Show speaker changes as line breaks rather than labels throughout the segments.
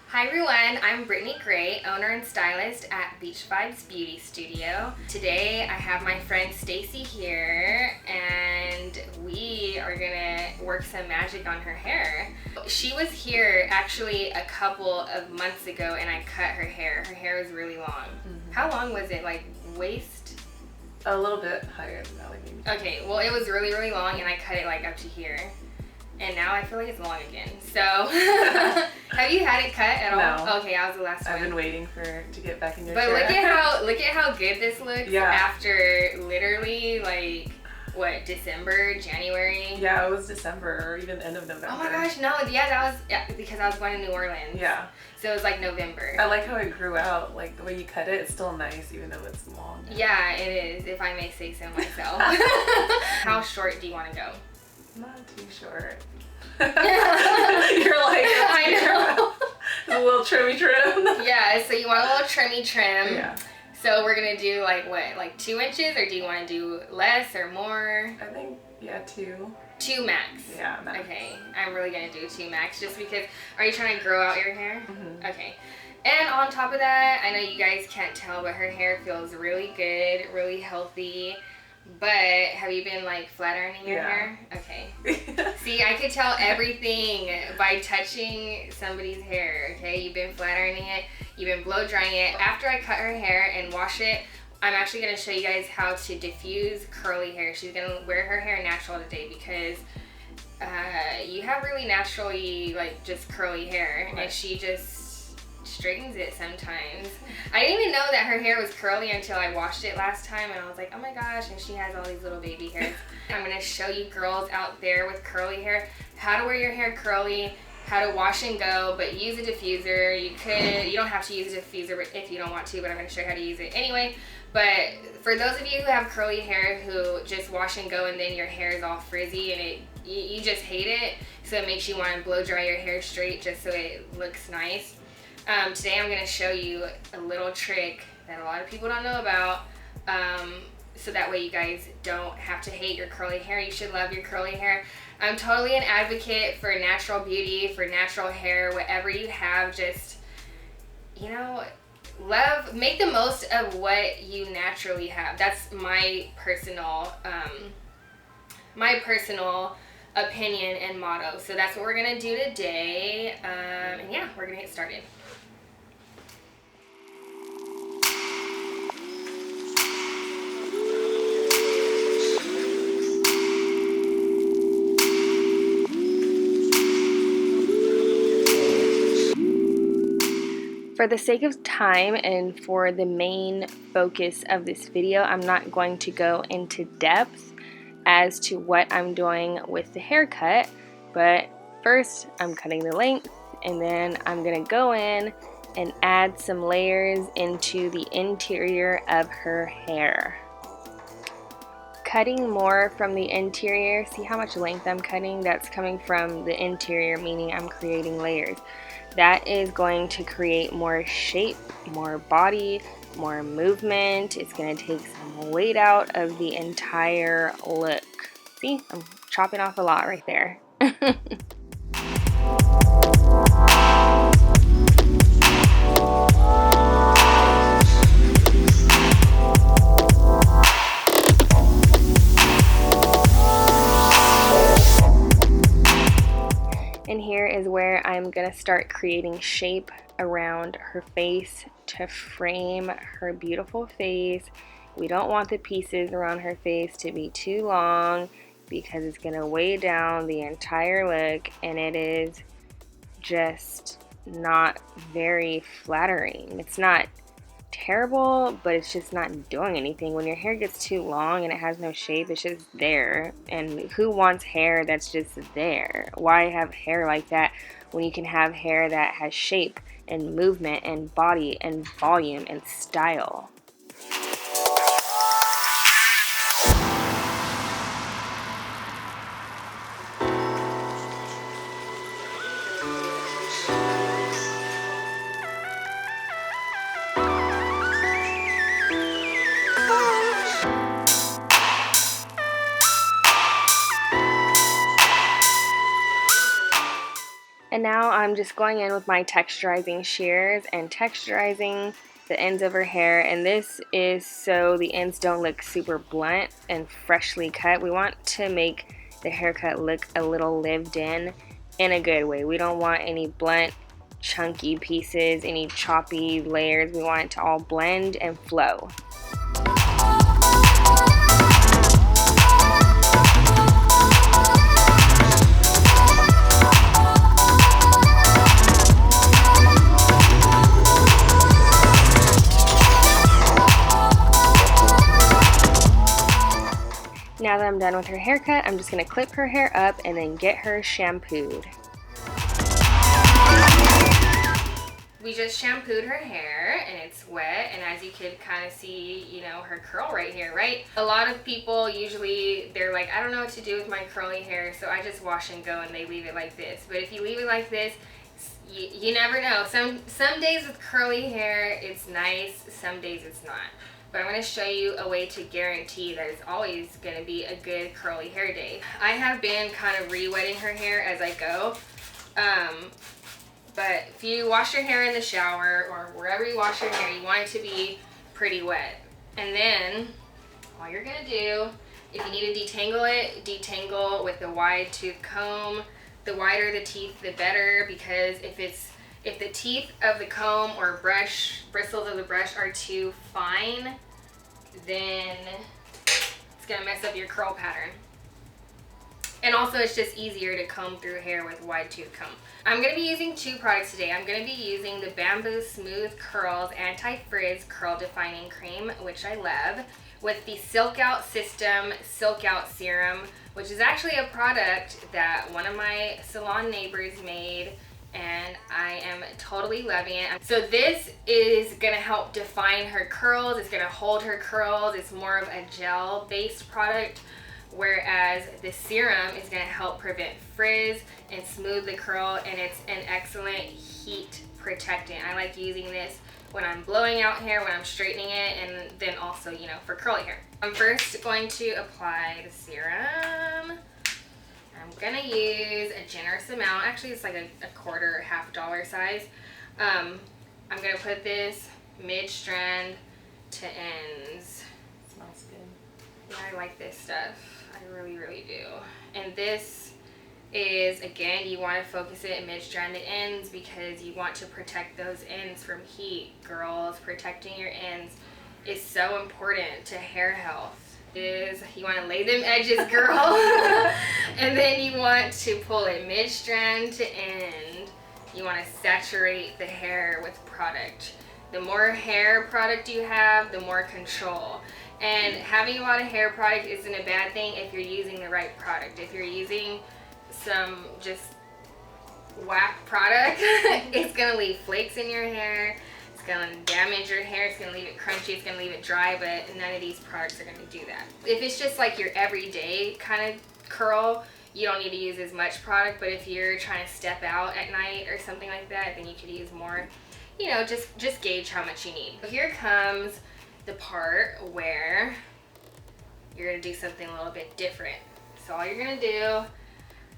Hi everyone, I'm Brittney Gray, owner and stylist at Beach Vibes Beauty Studio. Today I have my friend Stacy here and we are gonna work some magic on her hair. She was here actually a couple of months ago and I cut her hair. Her hair was really long. Mm-hmm. How long was it? Like waist?
A little bit higher than that, like maybe.
Okay, well it was really, really long and I cut it like up to here. And now I feel like it's long again. So, have you had it cut at all?
No.
Okay, I was the last one.
I've been waiting to get back in your
chair. But look at how good this looks.
Yeah.
After literally like what, December, January?
Yeah, it was December or even end of November.
Oh my gosh, no, yeah, that was because I was going to New Orleans.
Yeah.
So it was like November.
I like how it grew out. Like the way you cut it, it's still nice even though it's long.
Yeah, it is, if I may say so myself. How short do you want to go?
Not too short. You're like,
I know.
A little trimmy trim.
Yeah, so you want a little trimmy trim.
Yeah.
So we're gonna do like what, like 2 inches, or do you want to do less or more?
I think, yeah, 2.
2 max.
Yeah, max.
Okay, I'm really gonna do 2 max just because. Are you trying to grow out your hair?
Mm-hmm.
Okay. And on top of that, I know you guys can't tell, but her hair feels really good, really healthy. But have you been like flat ironing your hair? Okay. See, I could tell everything by touching somebody's hair, okay? You've been flat ironing it, you've been blow drying it. After I cut her hair and wash it, I'm actually going to show you guys how to diffuse curly hair. She's going to wear her hair natural today because you have really naturally like just curly hair, right. And she just straightens it sometimes. I didn't even know that her hair was curly until I washed it last time and I was like, oh my gosh, and she has all these little baby hairs. I'm going to show you girls out there with curly hair how to wear your hair curly, how to wash and go, but use a diffuser. You don't have to use a diffuser if you don't want to, but I'm going to show you how to use it anyway. But for those of you who have curly hair who just wash and go and then your hair is all frizzy and you just hate it, so it makes you want to blow dry your hair straight just so it looks nice. Today I'm going to show you a little trick that a lot of people don't know about, so that way you guys don't have to hate your curly hair. You should love your curly hair. I'm totally an advocate for natural beauty, for natural hair, whatever you have, just, you know, make the most of what you naturally have. That's my personal opinion and motto. So that's what we're going to do today, and yeah, we're going to get started. For the sake of time and for the main focus of this video, I'm not going to go into depth as to what I'm doing with the haircut, but first I'm cutting the length and then I'm going to go in and add some layers into the interior of her hair. Cutting more from the interior, see how much length I'm cutting? That's coming from the interior, meaning I'm creating layers. That is going to create more shape, more body, more movement. It's going to take some weight out of the entire look. See, I'm chopping off a lot right there. And here is where I'm going to start creating shape around her face to frame her beautiful face. We don't want the pieces around her face to be too long because it's going to weigh down the entire look and it is just not very flattering. It's not terrible, but it's just not doing anything. When your hair gets too long and it has no shape, it's just there. And who wants hair that's just there? Why have hair like that when you can have hair that has shape and movement and body and volume and style? And now I'm just going in with my texturizing shears and texturizing the ends of her hair, and this is so the ends don't look super blunt and freshly cut. We want to make the haircut look a little lived in a good way. We don't want any blunt, chunky pieces, any choppy layers. We want it to all blend and flow. Now that I'm done with her haircut, I'm just going to clip her hair up and then get her shampooed. We just shampooed her hair and it's wet, and as you could kind of see, you know, her curl right here, right? A lot of people usually, they're like, I don't know what to do with my curly hair, so I just wash and go, and they leave it like this. But if you leave it like this, you never know. Some days with curly hair, it's nice. Some days it's not. But I'm going to show you a way to guarantee that it's always going to be a good curly hair day. I have been kind of re-wetting her hair as I go. But if you wash your hair in the shower or wherever you wash your hair, you want it to be pretty wet. And then all you're going to do, if you need to detangle it, detangle with a wide tooth comb. The wider the teeth, the better, because if the teeth of the comb or brush, bristles of the brush are too fine, then it's gonna mess up your curl pattern. And also it's just easier to comb through hair with wide tooth comb. I'm gonna be using two products today. I'm gonna be using the Bamboo Smooth Curls Anti-Frizz Curl-Defining Cream, which I love, with the Silkout System Silkout Serum, which is actually a product that one of my salon neighbors made, and I am totally loving it. So this is gonna help define her curls. It's gonna hold her curls. It's more of a gel-based product, whereas the serum is gonna help prevent frizz and smooth the curl, and it's an excellent heat protectant. I like using this when I'm blowing out hair, when I'm straightening it, and then also, you know, for curly hair. I'm first going to apply the serum. I'm gonna use a generous amount. Actually, it's like a quarter, $half size. I'm gonna put this mid-strand to ends.
Smells good.
Yeah, I like this stuff. I really, really do. And this is, again, you want to focus it mid-strand to ends because you want to protect those ends from heat. Girls, protecting your ends is so important to hair health. You want to lay them edges, girl. And then you want to pull it mid-strand to end. You want to saturate the hair with product. The more hair product you have, the more control. And having a lot of hair product isn't a bad thing if you're using the right product. If you're using some just whack product, it's going to leave flakes in your hair. It's going to damage your hair. It's going to leave it crunchy. It's going to leave it dry, but none of these products are going to do that. If it's just like your everyday kind of curl, you don't need to use as much product, but if you're trying to step out at night or something like that, then you could use more. You know, just gauge how much you need. So here comes the part where you're going to do something a little bit different. So all you're going to do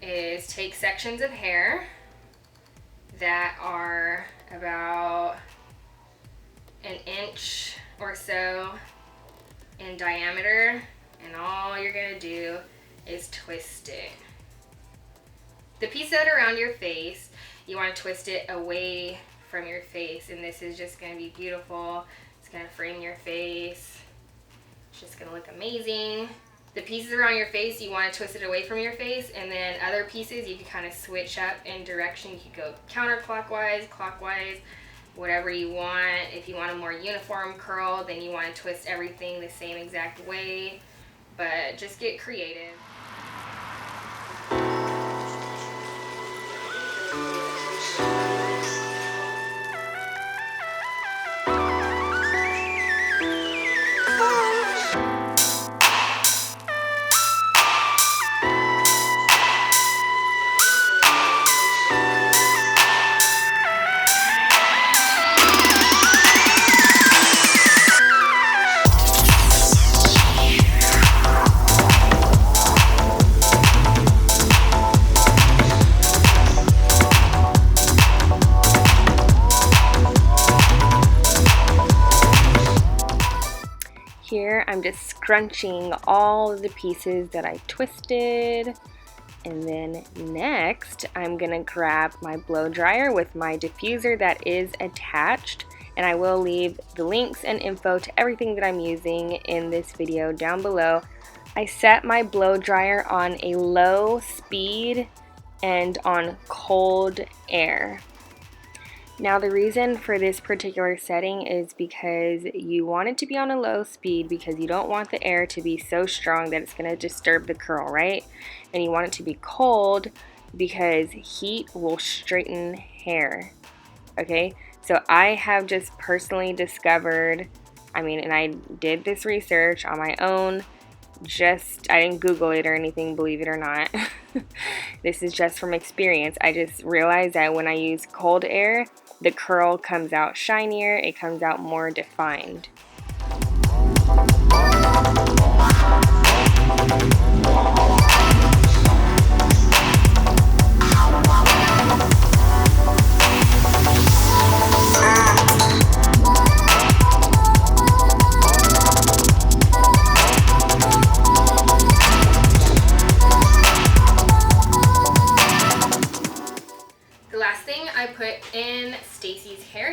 is take sections of hair that are about an inch or so in diameter, and all you're going to do is twist it. The piece that are around your face, you want to twist it away from your face, and this is just going to be beautiful. It's going to frame your face. It's just going to look amazing. The pieces around your face, you want to twist it away from your face, and then other pieces you can kind of switch up in direction. You could go counterclockwise, clockwise, whatever you want. If you want a more uniform curl, then you want to twist everything the same exact way, but just get creative. I'm just scrunching all the pieces that I twisted. And then next, I'm gonna grab my blow dryer with my diffuser that is attached. And I will leave the links and info to everything that I'm using in this video down below. I set my blow dryer on a low speed and on cold air. Now the reason for this particular setting is because you want it to be on a low speed because you don't want the air to be so strong that it's going to disturb the curl, right? And you want it to be cold because heat will straighten hair, okay? So I have just personally discovered, and I did this research on my own, I didn't Google it or anything, believe it or not. This is just from experience. I just realized that when I use cold air, the curl comes out shinier, it comes out more defined.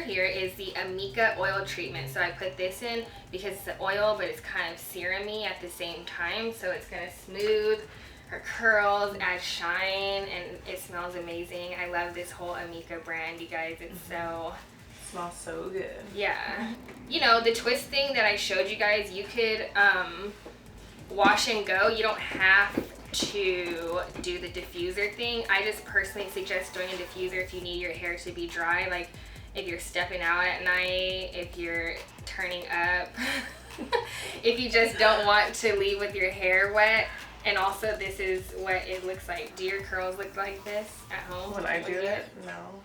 Here is the Amika oil treatment. So I put this in because it's an oil, but it's kind of serum-y at the same time. So it's going to smooth her curls, add shine, and it smells amazing. I love this whole Amika brand, you guys. It's so...
It smells so good.
Yeah. You know, the twist thing that I showed you guys, you could wash and go. You don't have to do the diffuser thing. I just personally suggest doing a diffuser if you need your hair to be dry. Like, if you're stepping out at night, if you're turning up, if you just don't want to leave with your hair wet. And also, this is what it looks like. Do your curls look like this at home?
When I do it? No.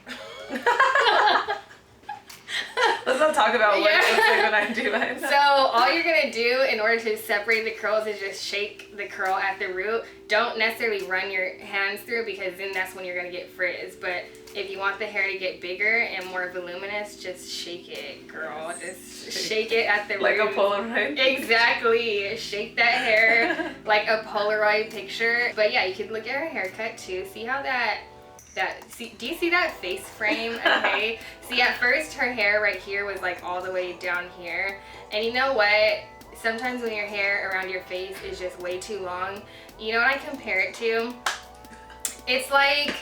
Let's not talk about what it looks like when I do it.
So all you're going to do in order to separate the curls is just shake the curl at the root. Don't necessarily run your hands through because then that's when you're going to get frizz. But if you want the hair to get bigger and more voluminous, just shake it, girl. Just shake it at the root.
Like a Polaroid?
Exactly. Shake that hair like a Polaroid picture. But yeah, you could look at her haircut too. See how do you see that face frame? Okay. See, at first her hair right here was like all the way down here. And you know what? Sometimes when your hair around your face is just way too long, you know what I compare it to? It's like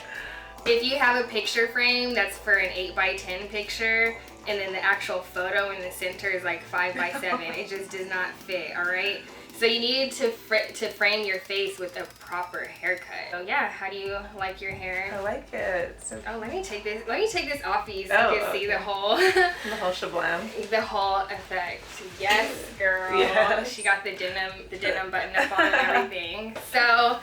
if you have a picture frame that's for an 8x10 picture and then the actual photo in the center is like 5x7. It just does not fit, alright? So you need to frame your face with a proper haircut. So yeah, how do you like your hair?
I like it. So
oh, let me take this off you so you can see the whole
the whole shablam.
The whole effect. Yes, girl.
Yes.
She got the denim button up on and everything. So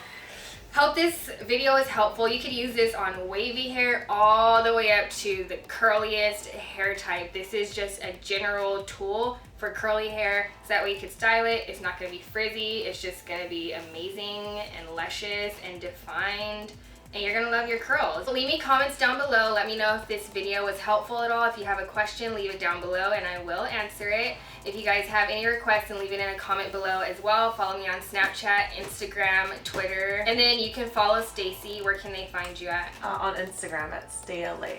hope this video is helpful. You could use this on wavy hair all the way up to the curliest hair type. This is just a general tool for curly hair, so that way you could style it. It's not going to be frizzy. It's just going to be amazing and luscious and defined, and you're going to love your curls. So leave me comments down below. Let me know if this video was helpful at all. If you have a question, leave it down below and I will answer it. If you guys have any requests, then leave it in a comment below as well. Follow me on Snapchat, Instagram, Twitter, and then you can follow Stacy. Where can they find you at?
On Instagram at StayLA.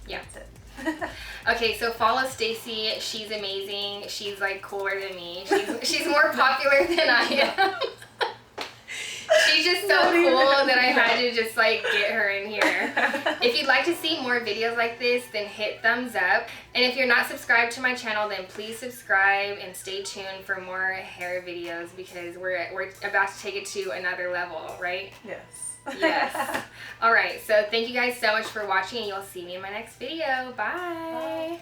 Yeah.
That's it.
Okay, so follow Stacy. She's amazing. She's like cooler than me. She's more popular than I am. She's just so cool that I had to just like get her in here. If you'd like to see more videos like this, then hit thumbs up. And if you're not subscribed to my channel, then please subscribe and stay tuned for more hair videos because we're about to take it to another level, right?
Yes.
Yes. Alright, so thank you guys so much for watching and you'll see me in my next video. Bye.